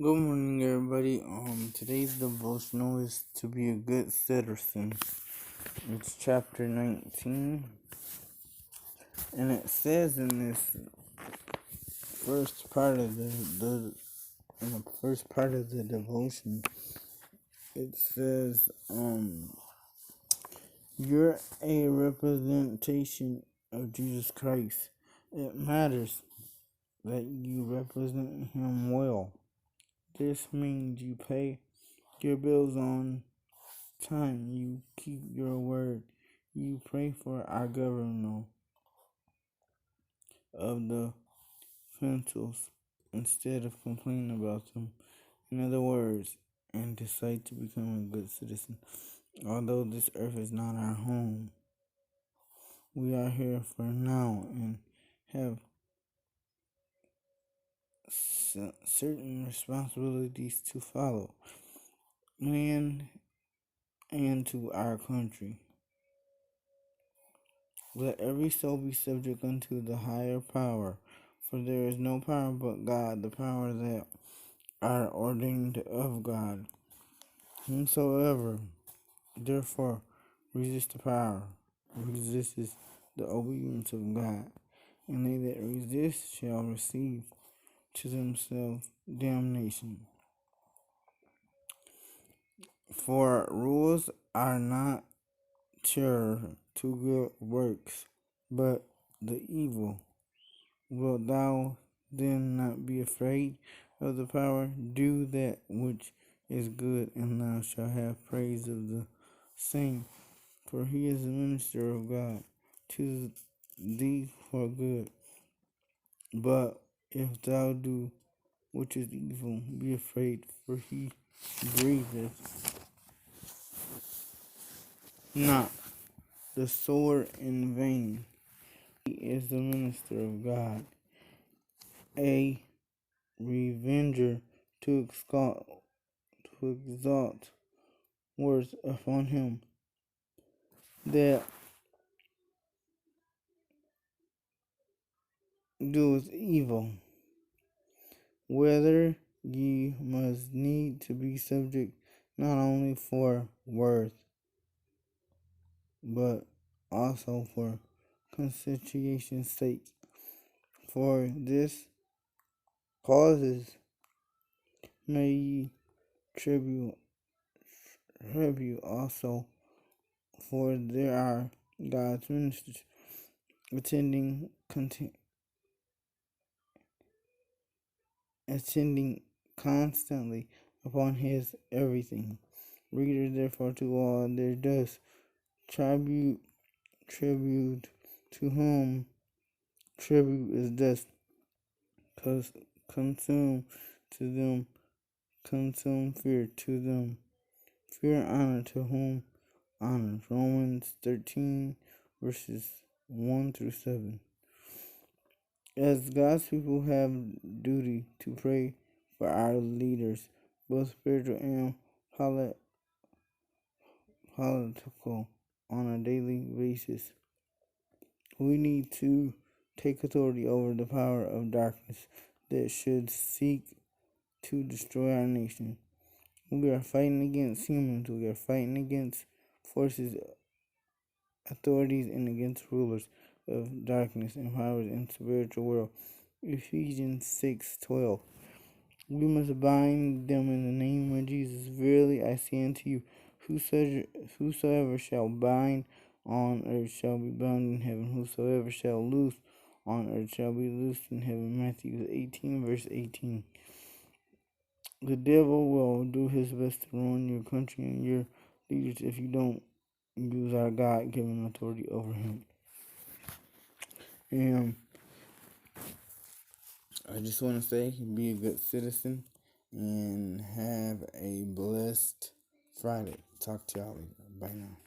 Good morning, everybody. Today's devotional is to be a good citizen. It's chapter 19, and it says in this first part of the first part of the devotion, it says, you're a representation of Jesus Christ. It matters that you represent Him well. This means you pay your bills on time, you keep your word, you pray for our governor of the fentils instead of complaining about them. In other words, and decide to become a good citizen. Although this earth is not our home, we are here for now and have certain responsibilities to follow, land and to our country. Let every soul be subject unto the higher power, for there is no power but God, the power that are ordained of God. Whomsoever therefore resist the power, resists the obedience of God, and they that resist shall receive to themselves damnation. For rules are not terror to good works, but the evil. Wilt thou then not be afraid of the power? Do that which is good, and thou shalt have praise of the same. For he is the minister of God to thee for good. But if thou do which is evil, be afraid, for he breatheth not the sword in vain. He is the minister of God, a revenger to exalt words upon him that doeth evil. Whether ye must need to be subject not only for worth, but also for conscientious sake. For this causes may ye tribute also, for there are God's ministers attending constantly upon his everything. Readers therefore to all their dust tribute to whom tribute is dust, consume to them, consume fear to them, fear honor to whom honor. Romans 13 verses 1 through 7. As God's people have duty to pray for our leaders, both spiritual and political, on a daily basis. We need to take authority over the power of darkness that should seek to destroy our nation. We are fighting against humans. We are fighting against forces, authorities, and against rulers of darkness and powers in the spiritual world. Ephesians 6:12. We must bind them in the name of Jesus. Verily I say unto you, whosoever shall bind on earth shall be bound in heaven. Whosoever shall loose on earth shall be loosed in heaven. Matthew 18 verse 18. The devil will do his best to ruin your country and your leaders if you don't use our God-given authority over him. And I just want to say, be a good citizen and have a blessed Friday. Talk to y'all later. Bye now.